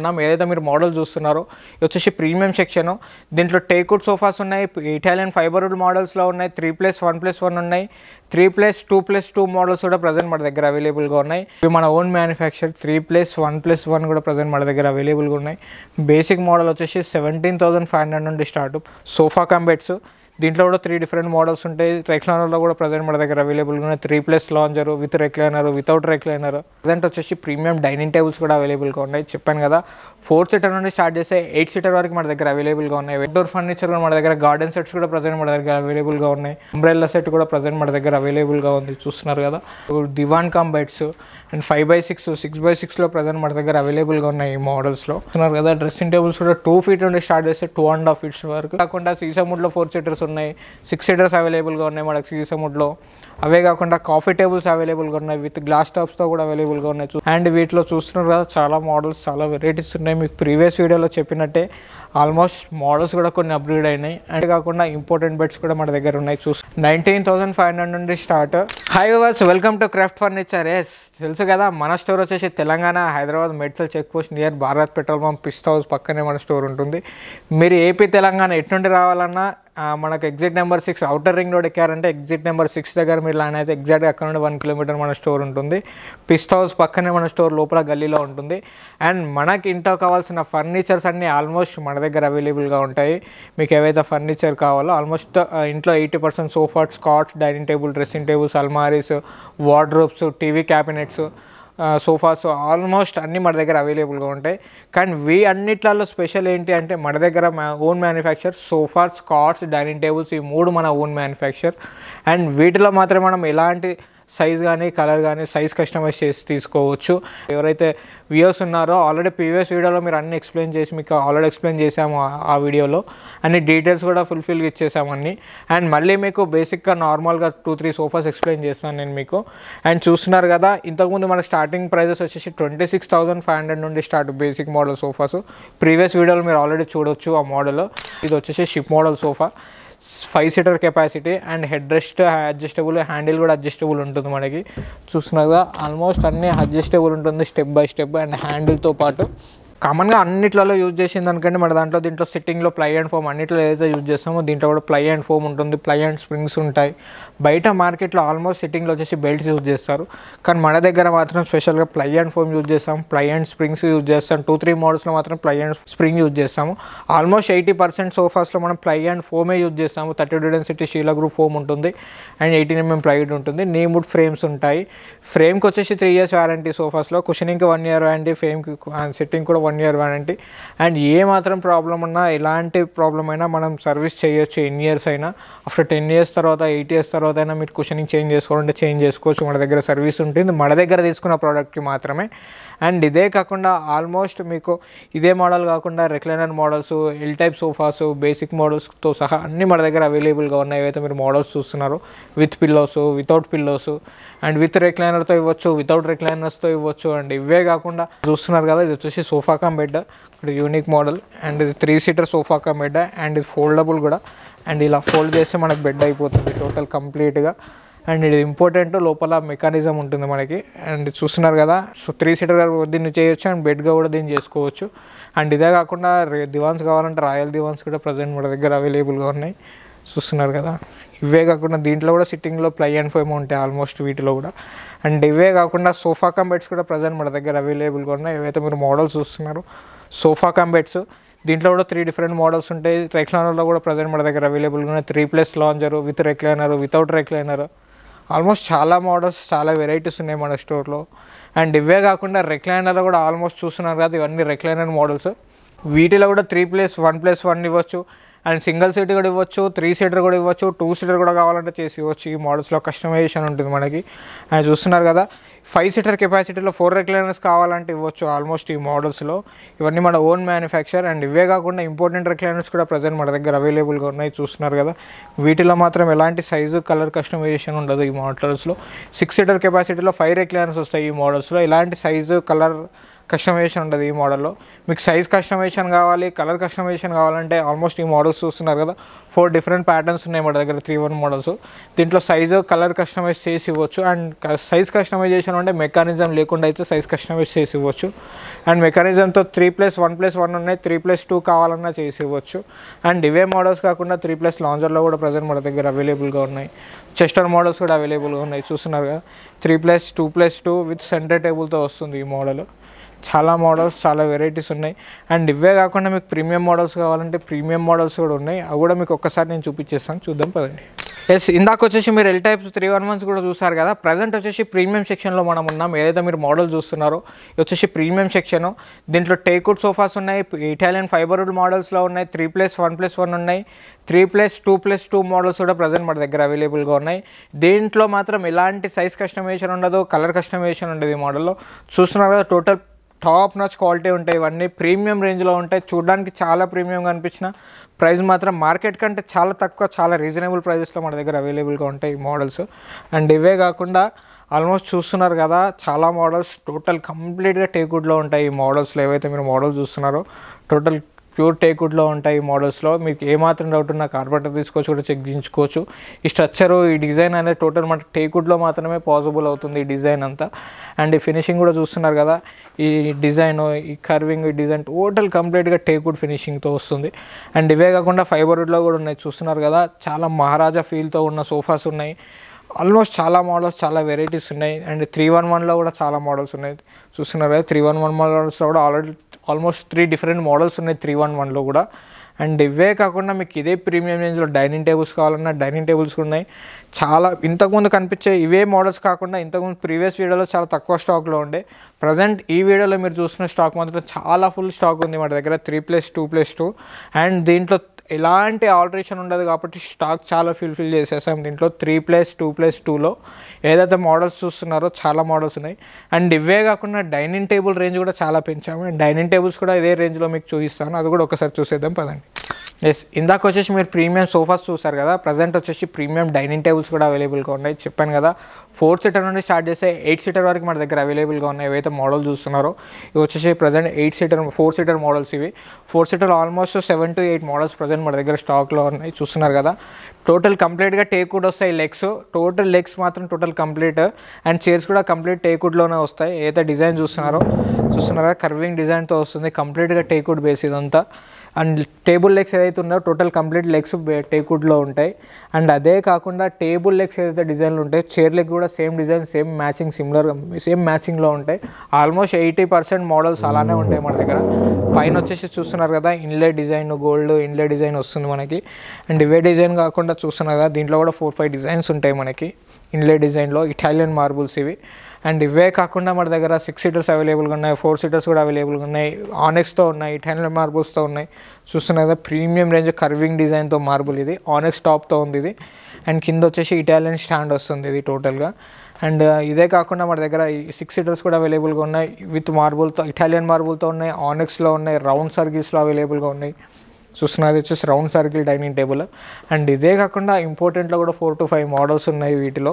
చూస్తున్నాం. ఏదైతే మీరు మోడల్ చూస్తున్నారో ఇది వచ్చేసి ప్రీమియం సెక్షన్. దీంట్లో టేక్వుడ్ సోఫాస్ ఉన్నాయి, ఇటాలియన్ ఫైబర్వుడ్ మోడల్స్లో ఉన్నాయి, 3+1+1 ఉన్నాయి, 3+2+2 మోడల్స్ కూడా ప్రజెంట్ మన దగ్గర అవైలబుల్గా ఉన్నాయి. ఇవి మన ఓన్ మ్యానుఫ్యాక్చర్ 3+1+1 కూడా ప్రజెంట్ మన దగ్గర అవైలబుల్గా ఉన్నాయి. బేసిక్ మోడల్ వచ్చేసి 17,500 నుండి స్టార్ట్. సోఫా కమ్ బెడ్స్ దీంట్లో కూడా 3 డిఫరెంట్ మోడల్స్ ఉంటాయి. రెక్లైనర్లో కూడా ప్రజెంట్ మన దగ్గర అవైలబుల్గా ఉన్నాయి. 3+ lounger, with recliner, without recliner. Present వచ్చేసి ప్రీమియం డైనింగ్ టేబుల్స్ కూడా అవైలబుల్గా ఉన్నాయి. చెప్పాను కదా 4 సీటర్ నుండి స్టార్ట్ చేస్తే 8 సీటర్ వరకు మన దగ్గర అవైలబుల్గా ఉన్నాయి. అవుట్డోర్ ఫర్నిచర్ కూడా మన దగ్గర, గార్డెన్ సెట్స్ కూడా ప్రజెంట్ మన దగ్గర అవైలబుల్గా ఉన్నాయి. అంబ్రెల్లా సెట్ కూడా ప్రజెంట్ మన దగ్గర అవైలబుల్గా ఉంది. చూస్తున్నారు కదా divan cum beds and 5x6, 6x6లో ప్రజెంట్ మన దగ్గర అవైలబుల్గా ఉన్నాయి ఈ మోడల్స్లో. చూస్తున్నారు కదా డ్రెస్సింగ్ టేబుల్స్ కూడా 2 ఫీట్ నుండి స్టార్ట్ చేస్తే 2.5 ఫీట్స్ వరకు. కాకుండా సీసముడ్లో 4 సీటర్స్ ఉన్నాయి, 6 సీటర్స్ అవైలబుల్గా ఉన్నాయి మనకి సీసముడ్లో. అవే కాకుండా కాఫీ టేబుల్స్ అవైలబుల్గా ఉన్నాయి, విత్ గ్లాస్ టాప్స్తో కూడా అవైలబుల్గా ఉన్నాయి. అండ్ వీటిలో చూస్తున్నారు కదా చాలా మోడల్స్, చాలా వెరైటీస్ ఉన్నాయి. మీకు ప్రీవియస్ వీడియోలో చెప్పినట్టే ఆల్మోస్ట్ మోడల్స్ కూడా కొన్ని అప్గ్రేడ్ అయినాయి. అండ్ కాకుండా ఇంపార్టెంట్ బెడ్స్ కూడా మన దగ్గర ఉన్నాయి. 19,500 నుండి start. Hi viewers, welcome to craft furniture. Yes తెలుసు కదా మన స్టోర్ వచ్చేసి Telangana Hyderabad Medchal check post near Bharat petrol pump Pista House పక్కనే మన స్టోర్ ఉంటుంది. మీరు ఏపీ తెలంగాణ ఎటు నుండి రావాలన్నా మనకు exit number 6 outer ring road ఎక్కారంటే ఎగ్జిట్ నెంబర్ 6 దగ్గర మీరు లాన్ అయితే ఎగ్జాక్ట్గా అక్కడ నుండి 1 కిలోమీటర్ మన స్టోర్ ఉంటుంది. పిస్తా హౌస్ పక్కనే మన స్టోర్ లోపల గల్లీలో ఉంటుంది. అండ్ మనకి ఇంట్లో కావాల్సిన ఫర్నిచర్స్ అన్నీ ఆల్మోస్ట్ మన దగ్గర అవైలబుల్గా ఉంటాయి. మీకు ఏవైతే ఫర్నిచర్ కావాలో ఆల్మోస్ట్ ఇంట్లో 80% sofas, cots, dining table, dressing tables, అల్మారీస్, wardrobes, TV cabinets, sofas almost అన్నీ మన దగ్గర అవైలబుల్గా ఉంటాయి. కానీ అన్నిట్లలో స్పెషల్ ఏంటి అంటే మన దగ్గర own manufacture sofas, cots, dining tables ఈ 3 మన ఓన్ మ్యానుఫ్యాక్చర్. అండ్ వీటిలో మాత్రమే మనం ఎలాంటి సైజ్ కానీ కలర్ కానీ సైజ్ కస్టమైజ్ చేసి తీసుకోవచ్చు. ఎవరైతే వ్యూయర్స్ ఉన్నారో ఆల్రెడీ ప్రీవియస్ వీడియోలో మీరు అన్ని మీకు ఆల్రెడీ ఎక్స్ప్లెయిన్ చేసాము. ఆ వీడియోలో అన్ని డీటెయిల్స్ కూడా ఫుల్ఫిల్గా ఇచ్చేసాము అన్ని. అండ్ మళ్ళీ మీకు బేసిక్గా నార్మల్గా 2-3 సోఫాస్ ఎక్స్ప్లెయిన్ చేస్తాను నేను మీకు. అండ్ చూస్తున్నారు కదా ఇంతకుముందు మనకు స్టార్టింగ్ ప్రైజెస్ వచ్చేసి 26,500 నుండి start basic model sofas. Previous వీడియోలో మీరు ఆల్రెడీ చూడొచ్చు ఆ మోడల్. ఇది వచ్చేసి ship model sofa, 5 seater capacity and head rest adjustable, handle కూడా అడ్జస్టబుల్ ఉంటుంది మనకి. చూస్తున్నారుగా ఆల్మోస్ట్ అన్నీ అడ్జస్టబుల్ ఉంటుంది స్టెప్ బై స్టెప్. అండ్ హ్యాండిల్తో పాటు కామన్గా అన్నిట్లలో యూజ్ చేసింది అనుకంటే మన దీంట్లో సిట్టింగ్లో ప్లై అండ్ ఫోమ్ అన్నిట్లో ఏదైతే యూజ్ చేస్తామో దీంట్లో కూడా ప్లై అండ్ ఫోమ్ ఉంటుంది, ప్లై అండ్ స్ప్రింగ్స్ ఉంటాయి. బయట మార్కెట్లో ఆల్మోస్ట్ సిట్టింగ్లో వచ్చేసి బెల్ట్స్ యూజ్ చేస్తారు. కానీ మన దగ్గర మాత్రం స్పెషల్గా ప్లై అండ్ ఫోమ్ యూజ్ చేస్తాం, ప్లై అండ్ స్ప్రింగ్స్ యూజ్ చేస్తాం. 2-3 మోడల్స్లో మాత్రం ప్లై అండ్ స్ప్రింగ్ యూజ్ చేస్తాము. ఆల్మోస్ట్ 80% సోఫాస్లో మనం ప్లై అండ్ ఫోమే యూజ్ చేస్తాము. 30 డెన్సిటీ షీలా గ్రూప్ ఫోమ్ ఉంటుంది అండ్ 18 mm ప్లైవుడ్ ఉంటుంది. నీమ్వుడ్ ఫ్రేమ్స్ ఉంటాయి. ఫ్రేమ్కి వచ్చేసి 3 years వారంటీ సోఫాస్లో, కుషనింగ్కి 1 year వారంటీ, ఫ్రేమ్కి సిట్టింగ్ కూడా 1 year వారంటీ. అండ్ ఏ మాత్రం ప్రాబ్లం ఉన్నా ఎలాంటి ప్రాబ్లం అయినా మనం సర్వీస్ చేయొచ్చు. 10 years అయినా, ఆఫ్టర్ 10 years తర్వాత 8 years తర్వాత అయినా మీరు కుషనింగ్ చేంజ్ చేసుకోవాలంటే చేంజ్ చేసుకోవచ్చు. మన దగ్గర సర్వీస్ ఉంటుంది మన దగ్గర తీసుకున్న ప్రోడక్ట్కి మాత్రమే. అండ్ ఇదే కాకుండా ఆల్మోస్ట్ మీకు ఇదే మోడల్ కాకుండా recliner models, L type sofas, basic మోడల్స్తో సహా అన్నీ మన దగ్గర అవైలబుల్గా ఉన్నాయి. ఏవైతే మీరు మోడల్స్ చూస్తున్నారో with pillows, without pillows, and with రెక్లైనర్తో ఇవ్వచ్చు, వితౌట్ రెక్లైనర్స్తో ఇవ్వచ్చు. అండ్ ఇవే కాకుండా చూస్తున్నారు కదా ఇది వచ్చేసి సోఫా కమ్ బెడ్, ఇక్కడ యూనిక్ మోడల్. అండ్ ఇది 3 seater sofa cum bed and ఇది ఫోల్డబుల్ కూడా. అండ్ ఇలా ఫోల్డ్ చేస్తే మనకు బెడ్ అయిపోతుంది టోటల్ కంప్లీట్గా. అండ్ ఇది ఇంపార్టెంట్, లోపల మెకానిజం ఉంటుంది మనకి. అండ్ చూస్తున్నారు కదా 3 సీటర్ దీన్ని చేయొచ్చు అండ్ బెడ్గా కూడా దీన్ని చేసుకోవచ్చు. అండ్ ఇదే కాకుండా దివాన్స్ కావాలంటే రాయల్ దివాన్స్ కూడా ప్రజెంట్ మన దగ్గర అవైలబుల్గా ఉన్నాయి. చూస్తున్నారు కదా ఇవే కాకుండా దీంట్లో కూడా సిట్టింగ్లో ప్లై అండ్ ఫోమ్ ఉంటాయి ఆల్మోస్ట్ వీటిలో కూడా. అండ్ ఇవే కాకుండా సోఫా కమ్ బెడ్స్ కూడా ప్రజెంట్ మన దగ్గర అవైలబుల్గా ఉన్నాయి. ఏవైతే మీరు మోడల్స్ చూస్తున్నారు సోఫా కమ్ బెడ్స్ దీంట్లో కూడా 3 డిఫరెంట్ మోడల్స్ ఉంటాయి. రెక్లైనర్లో కూడా ప్రజెంట్ మన దగ్గర అవైలబుల్గా ఉన్నాయి. 3+ lounger, with recliner, without recliner, almost చాలా మోడల్స్, చాలా వెరైటీస్ ఉన్నాయి మన స్టోర్లో. అండ్ ఇవే కాకుండా రెక్లైనర్లో కూడా ఆల్మోస్ట్ చూస్తున్నారు కదా ఇవన్నీ రెక్లైనర్ మోడల్స్. వీటిలో కూడా 3+1+1 ఇవ్వచ్చు అండ్ సింగిల్ సీట్ కూడా ఇవ్వచ్చు, 3 సీటర్ కూడా ఇవ్వచ్చు, 2 సీటర్ కూడా కావాలంటే చేసి ఇవ్వచ్చు. ఈ మోడల్స్లో కస్టమైజేషన్ ఉంటుంది మనకి. అండ్ చూస్తున్నారు కదా 5 సీటర్ కెపాసిటీలో 4 రెక్లైనర్స్ కావాలంటే ఇవ్వచ్చు ఆల్మోస్ట్ ఈ మోడల్స్లో. ఇవన్నీ మన ఓన్ మ్యానుఫ్యాక్చర్. అండ్ ఇవే కాకుండా ఇంపార్టెంట్ రెక్లైనర్స్ కూడా ప్రజెంట్ మన దగ్గర అవైలబుల్గా ఉన్నాయి. చూస్తున్నారు కదా వీటిలో మాత్రం ఎలాంటి సైజు కలర్ కస్టమైజేషన్ ఉండదు ఈ మోడల్స్లో. 6 సీటర్ కెపాసిటీలో 5 రెక్లైనర్స్ వస్తాయి ఈ మోడల్స్లో. ఎలాంటి సైజు కలర్ కస్టమైజేషన్ ఉంటుంది ఈ మోడల్లో. మీకు సైజ్ కస్టమైజేషన్ కావాలి, కలర్ కస్టమైజేషన్ కావాలంటే ఆల్మోస్ట్ ఈ మోడల్స్ చూస్తున్నారు కదా 4 డిఫరెంట్ ప్యాటర్న్స్ ఉన్నాయి మన దగ్గర 3-1 మోడల్స్. దీంట్లో సైజు కలర్ కస్టమైజ్ చేసి ఇవ్వచ్చు. అండ్ సైజ్ కస్టమైజేషన్ అంటే మెకానిజం లేకుండా అయితే సైజ్ కస్టమైజ్ చేసి ఇవ్వచ్చు. అండ్ మెకానిజంతో 3+1+1 ఉన్నాయి, 3+2 కావాలన్నా చేసి ఇవ్వచ్చు. అండ్ ఇవే మోడల్స్ కాకుండా 3+ లాంజర్లో కూడా ప్రజెంట్ మన దగ్గర అవైలబుల్గా ఉన్నాయి. చెస్టర్ మోడల్స్ కూడా అవైలబుల్గా ఉన్నాయి చూస్తున్నారు కదా. 3+2+2 విత్ సెంటర్ టేబుల్తో వస్తుంది ఈ మోడల్. చాలా మోడల్స్, చాలా వెరైటీస్ ఉన్నాయి. అండ్ ఇవే కాకుండా మీకు ప్రీమియం మోడల్స్ కావాలంటే ప్రీమియం మోడల్స్ కూడా ఉన్నాయి. అవి కూడా మీకు ఒక్కసారి నేను చూపించేస్తాను, చూద్దాం పదండి. ఎస్, ఇందాక వచ్చేసి మీరు ఎల్ టైప్స్ 311s కూడా చూసారు కదా. ప్రజెంట్ వచ్చేసి ప్రీమియం సెక్షన్లో మనం ఉన్నాం. ఏదైతే మీరు మోడల్ చూస్తున్నారో ఇది వచ్చేసి ప్రీమియం సెక్షన్. దీంట్లో టేక్వుడ్ సోఫాస్ ఉన్నాయి, ఇటాలియన్ ఫైబర్వుడ్ మోడల్స్లో ఉన్నాయి, 3+1+1 ఉన్నాయి, 3+2+2 మోడల్స్ కూడా ప్రజెంట్ మన దగ్గర అవైలబుల్గా ఉన్నాయి. దీంట్లో మాత్రం ఎలాంటి సైజ్ కస్టమైజేషన్ ఉండదు, కలర్ కస్టమైజేషన్ ఉండదు. ఈ మోడల్లో చూస్తున్నారు కదా, టోటల్ టాప్ నాచ్ క్వాలిటీ ఉంటాయి. ఇవన్నీ ప్రీమియం రేంజ్లో ఉంటాయి. చూడడానికి చాలా ప్రీమియంగా అనిపించిన ప్రైస్ మాత్రం మార్కెట్ కంటే చాలా తక్కువ, చాలా రీజనబుల్ ప్రైజెస్లో మన దగ్గర అవైలబుల్గా ఉంటాయి ఈ మోడల్స్. అండ్ ఇవే కాకుండా ఆల్మోస్ట్ చూస్తున్నారు కదా చాలా మోడల్స్ టోటల్ కంప్లీట్గా టేక్వుడ్లో ఉంటాయి. ఈ మోడల్స్లో ఏవైతే మీరు మోడల్స్ చూస్తున్నారో టోటల్ ప్యూర్ టేక్వుడ్లో ఉంటాయి ఈ మోడల్స్లో. మీకు ఏమాత్రం డౌట్ ఉన్నా కార్పెంటర్ తీసుకోవచ్చు, కూడా చెక్ చేయించుకోవచ్చు. ఈ స్ట్రక్చరు, ఈ డిజైన్ అనేది టోటల్ మన టేక్వుడ్లో మాత్రమే పాసిబుల్ అవుతుంది ఈ డిజైన్ అంతా. అండ్ ఈ ఫినిషింగ్ కూడా చూస్తున్నారు కదా, ఈ డిజైన్, ఈ కర్వింగ్, ఈ డిజైన్ టోటల్ కంప్లీట్గా టేక్వుడ్ ఫినిషింగ్తో వస్తుంది. అండ్ ఇవే కాకుండా ఫైబర్వుడ్లో కూడా ఉన్నాయి చూస్తున్నారు కదా. చాలా మహారాజా ఫీల్తో ఉన్న సోఫాస్ ఉన్నాయి. ఆల్మోస్ట్ చాలా మోడల్స్, చాలా వెరైటీస్ ఉన్నాయి. అండ్ 311లో కూడా చాలా మోడల్స్ ఉన్నాయి చూస్తున్నారు కదా. 311 మోడల్స్లో కూడా ఆల్మోస్ట్ 3 డిఫరెంట్ మోడల్స్ ఉన్నాయి 311లో కూడా. అండ్ ఇవే కాకుండా మీకు ఇదే ప్రీమియం రేంజ్లో డైనింగ్ టేబుల్స్ కావాలన్నా డైనింగ్ టేబుల్స్ ఉన్నాయి. చాలా ఇంతకుముందు కనిపించే ఇవే మోడల్స్ కాకుండా ఇంతకుముందు ప్రీవియస్ వీడియోలో చాలా తక్కువ స్టాక్లో ఉండే. ప్రజెంట్ ఈ వీడియోలో మీరు చూస్తున్న స్టాక్ మాత్రం చాలా ఫుల్ స్టాక్ ఉంది మన దగ్గర 3+2+2. అండ్ దీంట్లో ఎలాంటి ఆల్టరేషన్ ఉండదు కాబట్టి స్టాక్ చాలా ఫిల్ చేసేసాం. దీంట్లో 3+2+2లో ఏదైతే మోడల్స్ చూస్తున్నారో చాలా మోడల్స్ ఉన్నాయి. అండ్ ఇవే కాకుండా డైనింగ్ టేబుల్ రేంజ్ కూడా చాలా పెంచాము. అండ్ డైనింగ్ టేబుల్స్ కూడా ఇదే రేంజ్లో మీకు చూపిస్తాను, అది కూడా ఒకసారి చూసేద్దాం పదండి. ఎస్, ఇందాక వచ్చేసి మీరు ప్రీమియం సోఫాస్ చూసారు కదా. ప్రజెంట్ వచ్చేసి ప్రీమియం డైనింగ్ టేబుల్స్ కూడా అవైలబుల్గా ఉన్నాయి. చెప్పాను కదా 4 సీటర్ నుండి స్టార్ట్ చేస్తే 8 సీటర్ వరకు మన దగ్గర అవైలబుల్గా ఉన్నాయి. ఏవైతే మోడల్ చూస్తున్నారో ఇవి వచ్చేసి ప్రజెంట్ 4 సీటర్ మోడల్స్. ఇవి 4 seater almost 7 to 8 models present మన దగ్గర స్టాక్లో ఉన్నాయి చూస్తున్నారు కదా. టోటల్ కంప్లీట్గా టేక్వుడ్ వస్తాయి. లెగ్స్ టోటల్ లెగ్స్ మాత్రం టోటల్ కంప్లీట్. అండ్ చైర్స్ కూడా కంప్లీట్ టేక్వుడ్లోనే వస్తాయి. ఏదైతే డిజైన్ చూస్తున్నారా కర్వింగ్ డిజైన్తో వస్తుంది. కంప్లీట్గా టేక్వుడ్ బేస్ ఇదంతా. అండ్ టేబుల్ లెగ్స్ ఏదైతే ఉన్నాయో టోటల్ కంప్లీట్ లెగ్స్ టేక్వుడ్లో ఉంటాయి. అండ్ అదే కాకుండా టేబుల్ లెగ్స్ ఏదైతే డిజైన్లు ఉంటాయి చైర్ లెగ్ కూడా same design, same matching, same మ్యాచింగ్లో ఉంటాయి. ఆల్మోస్ట్ 80% మోడల్స్ అలానే ఉంటాయి మన దగ్గర. పైన వచ్చేసి చూస్తున్నారు కదా ఇన్లే డిజైన్, గోల్డ్ ఇన్లే డిజైన్ వస్తుంది మనకి. అండ్ ఇవే డిజైన్ కాకుండా చూస్తున్నారు కదా దీంట్లో కూడా 4-5 డిజైన్స్ ఉంటాయి మనకి ఇన్లే డిజైన్లో. ఇటాలియన్ మార్బుల్స్ ఇవి. అండ్ ఇవే కాకుండా మన దగ్గర 6 సీటర్స్ అవైలబుల్గా ఉన్నాయి, 4 సీటర్స్ కూడా అవైలబుల్గా ఉన్నాయి. ఆనెక్స్తో ఉన్నాయి, ఇటాలియన్ మార్బుల్స్తో ఉన్నాయి చూస్తున్నారు కదా. ప్రీమియం రేంజ్ కర్వింగ్ డిజైన్తో మార్బుల్ ఇది. ఆనెక్స్ టాప్తో ఉంది ఇది. అండ్ కింద వచ్చేసి ఇటాలియన్ స్టాండ్ వస్తుంది ఇది టోటల్గా. అండ్ ఇదే కాకుండా మన దగ్గర 6 సీటర్స్ కూడా అవైలబుల్గా ఉన్నాయి విత్ మార్బుల్తో, ఇటాలియన్ మార్బుల్తో ఉన్నాయి, ఆనెక్స్లో ఉన్నాయి, రౌండ్ సర్కిల్స్లో అవైలబుల్గా ఉన్నాయి చూస్తున్నది వచ్చేసి round circle dining table. And ఇదే కాకుండా ఇంపార్టెంట్లో కూడా 4 to 5 మోడల్స్ ఉన్నాయి వీటిలో.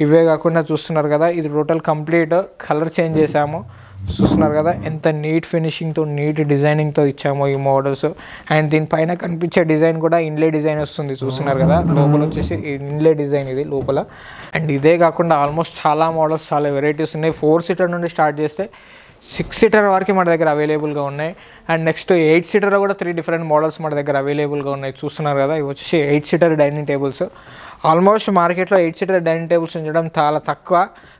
ఇవే కాకుండా చూస్తున్నారు కదా ఇది టోటల్ కంప్లీట్ కలర్ చేంజ్ చేసాము చూస్తున్నారు కదా. ఎంత నీట్ ఫినిషింగ్తో, నీట్ డిజైనింగ్తో ఇచ్చాము ఈ మోడల్స్. అండ్ దీనిపైన కనిపించే డిజైన్ కూడా ఇన్లే డిజైన్ వస్తుంది చూస్తున్నారు కదా. లోపల వచ్చేసి ఇన్లే డిజైన్ ఇది లోపల. అండ్ ఇదే కాకుండా ఆల్మోస్ట్ చాలా మోడల్స్, చాలా వెరైటీస్ ఉన్నాయి. 4 సీటర్ నుండి స్టార్ట్ చేస్తే 6 సీటర్ వరకు మన దగ్గర అవైలబుల్గా ఉన్నాయి. అండ్ నెక్స్ట్ 8 సీటర్లో కూడా 3 డిఫరెంట్ మోడల్స్ మన దగ్గర అవైలబుల్గా ఉన్నాయి చూస్తున్నారు కదా. ఇవి వచ్చేసి 8 సీటర్ డైనింగ్ టేబుల్స్. ఆల్మోస్ట్ మార్కెట్లో 8 సీటర్ డైనింగ్ టేబుల్స్ ఉంచడం చాలా తక్కువ,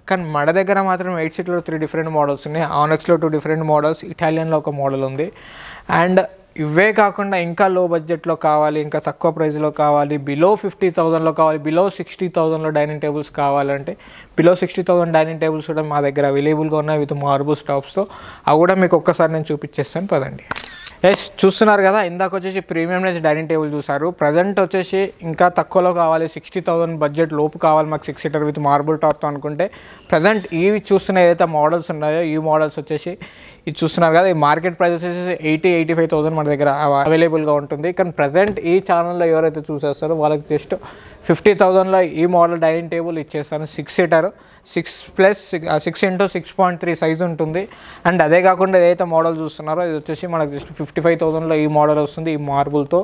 కానీ మన దగ్గర మాత్రం 8 సీటర్లో 3 డిఫరెంట్ మోడల్స్ ఉన్నాయి. ఆనెక్స్లో 2 డిఫరెంట్ మోడల్స్, ఇటాలియన్లో ఒక మోడల్ ఉంది. అండ్ ఇవే కాకుండా ఇంకా లో బడ్జెట్లో కావాలి, ఇంకా తక్కువ ప్రైస్లో కావాలి, బిలో 50,000లో కావాలి, బిలో 60,000లో డైనింగ్ టేబుల్స్ కావాలంటే బిలో 60,000 డైనింగ్ టేబుల్స్ కూడా మా దగ్గర అవైలబుల్గా ఉన్నాయి విత్ మార్బుల్ స్టాప్స్తో. అవి కూడా మీకు ఒక్కసారి నేను చూపించేస్తాను పదండి. ఎస్, చూస్తున్నారు కదా ఇందాక వచ్చేసి ప్రీమియం రేంజ్ డైనింగ్ టేబుల్ చూసారు. ప్రజెంట్ వచ్చేసి ఇంకా తక్కువలో కావాలి, 60,000 బడ్జెట్ లోపు కావాలి మాకు 6 సీటర్ విత్ మార్బుల్ టాప్తో అనుకుంటే ప్రజెంట్ ఇవి చూస్తున్న ఏదైతే మోడల్స్ ఉన్నాయో ఈ మోడల్స్ వచ్చేసి ఇది చూస్తున్నారు కదా. ఈ మార్కెట్ ప్రైస్ వచ్చేసి 80-85,000 మన దగ్గర అవైలబుల్గా ఉంటుంది. కానీ ప్రజెంట్ ఈ ఛానల్లో ఎవరైతే చూసేస్తారో వాళ్ళకి జస్ట్ 50,000లో ఈ మోడల్ డైనింగ్ టేబుల్ ఇచ్చేస్తాను. 6 సీటర్ 6+6 సైజ్ ఉంటుంది. అండ్ అదే కాకుండా ఏదైతే మోడల్ చూస్తున్నారో ఇది వచ్చేసి మనకు జస్ట్ 55,000లో ఈ మోడల్ వస్తుంది ఈ మార్బుల్తో.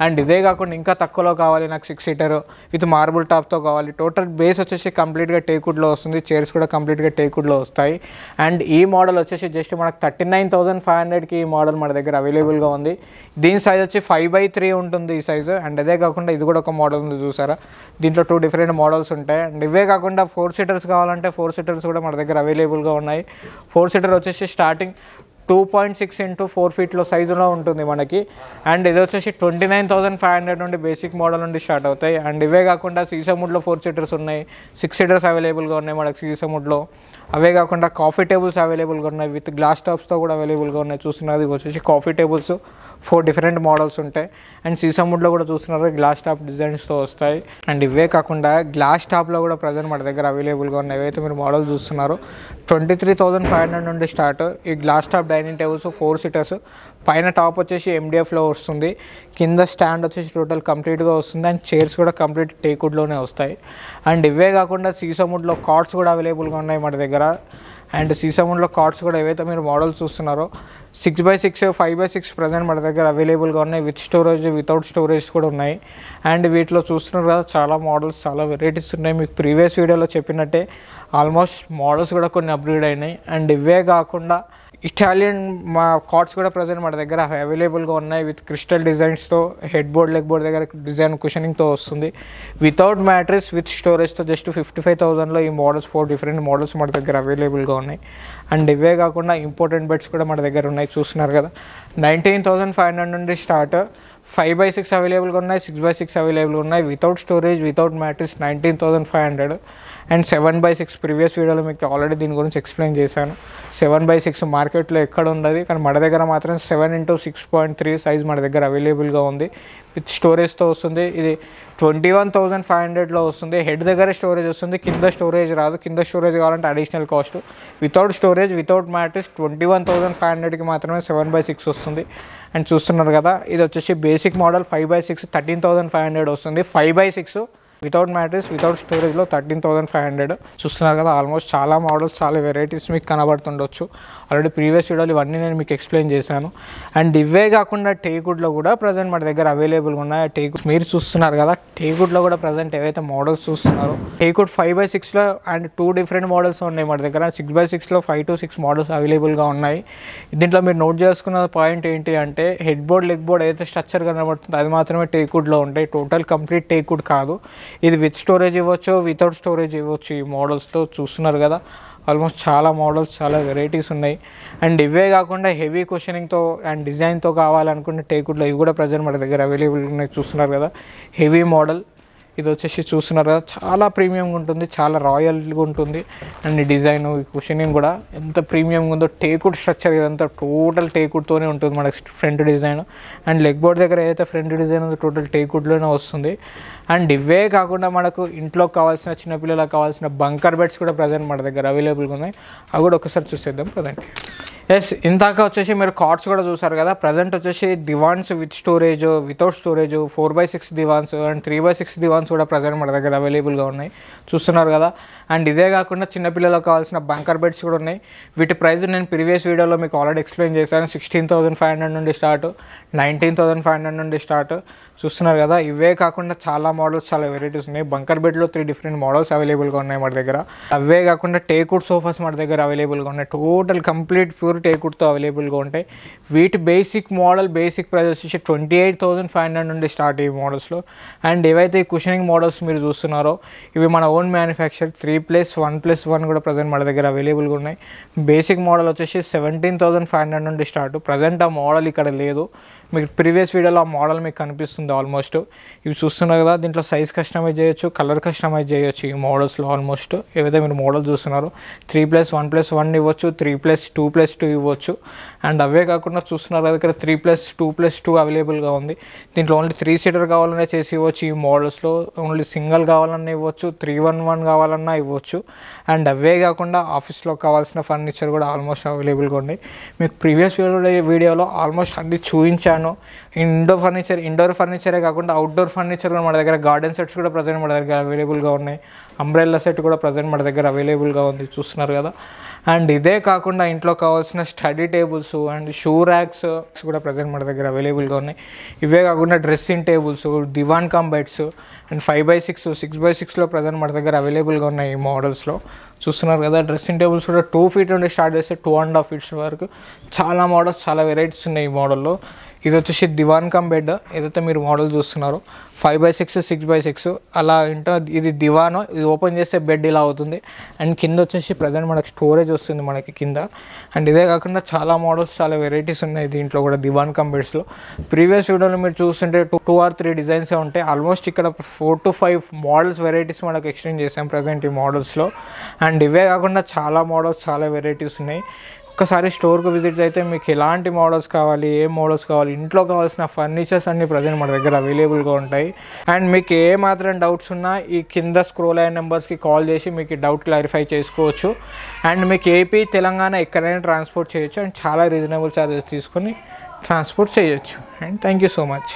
అండ్ ఇదే కాకుండా ఇంకా తక్కువలో కావాలి నాకు 6 సీటర్ విత్ మార్బుల్ టాప్తో కావాలి. టోటల్ బేస్ వచ్చేసి కంప్లీట్గా టేక్వుడ్లో వస్తుంది, చైర్స్ కూడా కంప్లీట్గా టేక్వుడ్లో వస్తాయి. అండ్ ఈ మోడల్ వచ్చేసి జస్ట్ మనకు 39,500కి ఈ మోడల్ మన దగ్గర అవైలబుల్గా ఉంది. దీని సైజ్ వచ్చి 5/3 ఉంటుంది ఈ సైజు. అండ్ అదే కాకుండా ఇది కూడా ఒక మోడల్ ఉంది చూసారా, దీంట్లో 2 డిఫరెంట్ మోడల్స్ ఉంటాయి. అండ్ ఇవే కాకుండా 4 సీటర్స్ కావాలంటే 4 సీటర్స్ కూడా మన దగ్గర అవైలబుల్గా ఉన్నాయి. 4 సీటర్ వచ్చేసి స్టార్టింగ్ 2.6 x 4 ఫీట్లో సైజులో ఉంటుంది మనకి. అండ్ ఇది వచ్చేసి 29,500 నుండి బేసిక్ మోడల్ నుండి స్టార్ట్ అవుతాయి. అండ్ ఇవే కాకుండా సీసముడ్లో 4 సీటర్స్ ఉన్నాయి, 6 సీటర్స్ అవైలబుల్గా ఉన్నాయి మనకి సీసముడ్లో. అవే కాకుండా కాఫీ టేబుల్స్ అవైలబుల్గా ఉన్నాయి, విత్ గ్లాస్ టాప్స్తో కూడా అవైలబుల్గా ఉన్నాయి. చూస్తున్నది వచ్చేసి కాఫీ టేబుల్స్ 4 డిఫరెంట్ మోడల్స్ ఉంటాయి. అండ్ సీసముడ్లో కూడా చూస్తున్నారు గ్లాస్ టాప్ డిజైన్స్తో వస్తాయి. అండ్ ఇవే కాకుండా గ్లాస్ టాప్లో కూడా ప్రజెంట్ మన దగ్గర అవైలబుల్గా ఉన్నాయి. ఏవైతే మీరు మోడల్ చూస్తున్నారో 23,500 నుండి స్టార్ట్ ఈ glass top dining tables 4 seaters. పైన టాప్ వచ్చేసి MDFలో వస్తుంది, కింద స్టాండ్ వచ్చేసి టోటల్ కంప్లీట్గా వస్తుంది. అండ్ చైర్స్ కూడా కంప్లీట్ టేక్వుడ్లోనే వస్తాయి. అండ్ ఇవే కాకుండా సీసముడ్లో కార్డ్స్ కూడా అవైలబుల్గా ఉన్నాయి మన దగ్గర. అండ్ సీసముడ్లో కార్డ్స్ కూడా ఏవైతే మీరు మోడల్స్ చూస్తున్నారో 6x6 5x6 ప్రజెంట్ మన దగ్గర అవైలబుల్గా ఉన్నాయి, విత్ స్టోరేజ్ వితౌట్ స్టోరేజ్ కూడా ఉన్నాయి. అండ్ వీటిలో చూస్తున్నారు కదా చాలా మోడల్స్ చాలా వెరైటీస్ ఉన్నాయి. మీకు ప్రీవియస్ వీడియోలో చెప్పినట్టే ఆల్మోస్ట్ మోడల్స్ కూడా కొన్ని అప్గ్రేడ్ అయినాయి. అండ్ ఇవే కాకుండా ఇటాలియన్ మా కార్డ్స్ కూడా ప్రజెంట్ మన దగ్గర అవైలబుల్గా ఉన్నాయి, విత్ క్రిస్టల్ డిజైన్స్తో. హెడ్ బోర్డ్ లెగ్ బోర్డ్ దగ్గర డిజైన్ కుషనింగ్తో వస్తుంది, వితౌట్ మ్యాట్రెస్ విత్ స్టోరేజ్తో. జస్ట్ 55,000లో ఈ మోడల్స్ 4 డిఫరెంట్ మోడల్స్ మన దగ్గర అవైలబుల్గా ఉన్నాయి. అండ్ ఇవే కాకుండా ఇంపార్టెంట్ బెడ్స్ కూడా మన దగ్గర ఉన్నాయి. చూస్తున్నారు కదా 19,500 నుండి స్టార్ట్. 5x6 అవైలబుల్గా ఉన్నాయి, 6x6 అవైలబుల్గా ఉన్నాయి, without storage without mattress 19,500. And 7x6 previous వీడియోలో మీకు ఆల్రెడీ దీని గురించి ఎక్స్ప్లెయిన్ చేశాను. 7x6 మార్కెట్లో ఎక్కడ ఉండదు, కానీ మన దగ్గర మాత్రం 7 x 6.3 సైజ్ మన దగ్గర అవైలబుల్గా ఉంది, విత్ స్టోరేజ్తో వస్తుంది. ఇది 21,500లో వస్తుంది. హెడ్ దగ్గర స్టోరేజ్ వస్తుంది, కింద స్టోరేజ్ రాదు. కింద స్టోరేజ్ కావాలంటే additional cost. Without storage without mattress 21,500కి మాత్రమే 7x6 వస్తుంది. అండ్ చూస్తున్నారు కదా ఇది వచ్చేసి బేసిక్ మోడల్ 5x6 13,500 వస్తుంది. 5x6 without mattress without స్టోరేజ్లో 13,500. చూస్తున్నారు కదా ఆల్మోస్ట్ చాలా మోడల్స్ చాలా వెరైటీస్ మీకు కనబడుతుండొచ్చు. ఆల్రెడీ ప్రీవియస్ వీడియోలు ఇవన్నీ నేను మీకు ఎక్స్ప్లెయిన్ చేశాను. అండ్ ఇవే కాకుండా టేక్వుడ్లో కూడా ప్రజెంట్ మన దగ్గర అవైలబుల్గా ఉన్నాయి. టేక్వుడ్ మీరు చూస్తున్నారు కదా, టేక్వుడ్లో కూడా ప్రజెంట్ ఏవైతే మోడల్స్ చూస్తున్నారో టేక్వుడ్ 5x6లో అండ్ 2 డిఫరెంట్ మోడల్స్ ఉన్నాయి మన దగ్గర. 6x6లో 5 to 6 మోడల్స్ అవైలబుల్గా ఉన్నాయి. దీంట్లో మీరు నోట్ చేసుకున్న పాయింట్ ఏంటి అంటే హెడ్ బోర్డ్ లెగ్ బోర్డ్ ఏదైతే స్ట్రక్చర్ కనబడుతుందో అది మాత్రమే టేక్వుడ్లో ఉంటాయి, టోటల్ కంప్లీట్ టేక్వుడ్ కాదు. ఇది విత్ స్టోరేజ్ ఇవ్వచ్చు వితౌట్ స్టోరేజ్ ఇవ్వచ్చు. ఈ మోడల్స్తో చూస్తున్నారు కదా ఆల్మోస్ట్ చాలా మోడల్స్ చాలా వెరైటీస్ ఉన్నాయి. అండ్ ఇవే కాకుండా హెవీ కుషనింగ్తో అండ్ డిజైన్తో కావాలనుకుంటే టేక్వుడ్లో ఇవి కూడా ప్రజెంట్ మన దగ్గర అవైలబుల్ ఉన్నాయి. చూస్తున్నారు కదా హెవీ మోడల్ ఇది వచ్చేసి చూస్తున్నారు కదా చాలా ప్రీమియంగా ఉంటుంది, చాలా రాయల్గా ఉంటుంది. అండ్ ఈ డిజైన్ ఈ కుషనింగ్ కూడా ఎంత ప్రీమియంగా ఉందో. టేక్వుడ్ స్ట్రక్చర్ ఇదంతా టోటల్ టేక్వుడ్తోనే ఉంటుంది మనకి front design. And leg board దగ్గర ఏదైతే ఫ్రంట్ డిజైన్ ఉందో టోటల్ టేక్వుడ్లోనే వస్తుంది. అండ్ ఇవే కాకుండా మనకు ఇంట్లోకి కావాల్సిన చిన్నపిల్లలకు కావాల్సిన బంకర్ బెడ్స్ కూడా ప్రజెంట్ మన దగ్గర అవైలబుల్గా ఉన్నాయి. అవి కూడా ఒకసారి చూసేద్దాం కదండి. ఎస్ ఇందాక వచ్చేసి మీరు కార్డ్స్ కూడా చూసారు కదా. ప్రజెంట్ వచ్చేసి divans with storage without storage 4x6 divans and 3x6 divans కూడా ప్రజెంట్ మన దగ్గర అవైలబుల్గా ఉన్నాయి. చూస్తున్నారు కదా. అండ్ ఇదే కాకుండా చిన్నపిల్లలకు కావాల్సిన బంకర్ బెడ్స్ కూడా ఉన్నాయి. వీటి ప్రైస్ నేను ప్రీవియస్ వీడియోలో మీకు ఆల్రెడీ ఎక్స్ప్లెయిన్ చేశాను. 16,500 నుండి స్టార్ట్, 19,500 నుండి స్టార్ట్. చూస్తున్నారు కదా. ఇవే కాకుండా చాలా మోడల్స్ చాలా వెరైటీస్ ఉన్నాయి. బంకర్ బెడ్లో 3 డిఫరెంట్ మోడల్స్ అవైలబుల్గా ఉన్నాయి మన దగ్గర. అవే కాకుండా టేక్వుడ్ సోఫాస్ మన దగ్గర అవైలబుల్గా ఉన్నాయి. టోటల్ కంప్లీట్ ప్యూర్ టేక్వుడ్తో అవైలబుల్గా ఉంటాయి. వీటి బేసిక్ మోడల్ బేసిక్ ప్రైస్ వచ్చేసి 28,500 నుండి స్టార్ట్ ఈ మోడల్స్లో. అండ్ ఏవైతే ఈ కుషనింగ్ మోడల్స్ మీరు చూస్తున్నారో ఇవి మన ఓన్ మ్యానుఫ్యాక్చర్ 3+1+1 కూడా ప్రజెంట్ మన దగ్గర అవైలబుల్గా ఉన్నాయి. బేసిక్ మోడల్ వచ్చేసి 17,500 నుండి స్టార్ట్. ప్రజెంట్ ఆ మోడల్ ఇక్కడ లేదు, మీకు ప్రీవియస్ వీడియోలో ఆ మోడల్ మీకు కనిపిస్తుంది ఆల్మోస్ట్. ఇవి చూస్తున్నారు కదా, దీంట్లో సైజ్ కస్టమైజ్ చేయొచ్చు, కలర్ కస్టమైజ్ చేయొచ్చు. ఈ మోడల్స్లో ఆల్మోస్ట్ ఏవైతే మీరు మోడల్ చూస్తున్నారో 3+1+1 ఇవ్వచ్చు, 3+2+2 2 ఇవ్వచ్చు. అండ్ అవే కాకుండా చూస్తున్నారు దగ్గర 3+2+2 అవైలబుల్గా ఉంది. దీంట్లో ఓన్లీ 3 సీటర్ కావాలన్నా చేసి ఇవ్వచ్చు. ఈ మోడల్స్లో ఓన్లీ సింగిల్ కావాలన్నా ఇవ్వచ్చు, 311 కావాలన్నా ఇవ్వచ్చు. అండ్ అవే కాకుండా ఆఫీస్లో కావాల్సిన ఫర్నిచర్ కూడా ఆల్మోస్ట్ అవైలబుల్గా ఉన్నాయి. మీకు ప్రీవియస్ వీడియోలో ఆల్మోస్ట్ అన్ని చూపించాను. ఇండోర్ ఫర్నిచరే కాకుండా అవుట్డోర్ ఫర్నిచర్ కూడా మన దగ్గర, గార్డెన్ సెట్స్ కూడా ప్రజెంట్ మన దగ్గర అవైలబుల్గా ఉన్నాయి. అంబ్రెల్లా సెట్ కూడా ప్రజెంట్ మన దగ్గర అవైలబుల్గా ఉంది, చూస్తున్నారు కదా. అండ్ ఇదే కాకుండా ఇంట్లో కావాల్సిన study tables and shoe racks కూడా ప్రజెంట్ మన దగ్గర అవైలబుల్గా ఉన్నాయి. ఇవే కాకుండా dressing tables, divan cum beds and 5x6, 6x6లో ప్రజెంట్ మన దగ్గర అవైలబుల్గా ఉన్నాయి. ఈ మోడల్స్లో చూస్తున్నారు కదా. డ్రెస్సింగ్ టేబుల్స్ కూడా 2 feet నుండి స్టార్ట్ చేస్తే 2.5 feet వరకు చాలా మోడల్స్, చాలా వెరైటీస్ ఉన్నాయి ఈ మోడల్లో. ఇది వచ్చేసి దివాన్ కమ్ బెడ్, ఏదైతే మీరు మోడల్ చూస్తున్నారో 5x6, 6x6 అలా ఇంటో. ఇది దివాను, ఇది ఓపెన్ చేస్తే బెడ్ ఇలా అవుతుంది. అండ్ కింద వచ్చేసి ప్రజెంట్ మనకి స్టోరేజ్ వస్తుంది మనకి కింద. అండ్ ఇదే కాకుండా చాలా మోడల్స్, చాలా వెరైటీస్ ఉన్నాయి దీంట్లో కూడా దివాన్ కమ్ బెడ్స్లో. ప్రీవియస్ వీడియోలో మీరు చూస్తుంటే 2 or 3 డిజైన్సే ఉంటాయి. ఆల్మోస్ట్ ఇక్కడ 4 to 5 మోడల్స్ వెరైటీస్ మనకు ఎక్స్చేంజ్ చేసాం ప్రజెంట్ ఈ మోడల్స్లో. అండ్ ఇవే కాకుండా చాలా మోడల్స్, చాలా వెరైటీస్ ఉన్నాయి. ఒక్కసారి స్టోర్కి విజిట్ అయితే మీకు ఎలాంటి మోడల్స్ కావాలి, ఏ మోడల్స్ కావాలి, ఇంట్లో కావాల్సిన ఫర్నిచర్స్ అన్ని ప్రజెంట్ మన దగ్గర అవైలబుల్గా ఉంటాయి. అండ్ మీకు ఏ మాత్రం డౌట్స్ ఉన్నా ఈ కింద స్క్రోల్ అయిన నెంబర్స్కి కాల్ చేసి మీకు డౌట్ క్లారిఫై చేసుకోవచ్చు. అండ్ మీకు ఏపీ, తెలంగాణ ఎక్కడైనా ట్రాన్స్పోర్ట్ చేయొచ్చు. అండ్ చాలా రీజనబుల్ ఛార్జెస్ తీసుకొని ట్రాన్స్పోర్ట్ చేయొచ్చు. And thank you so much.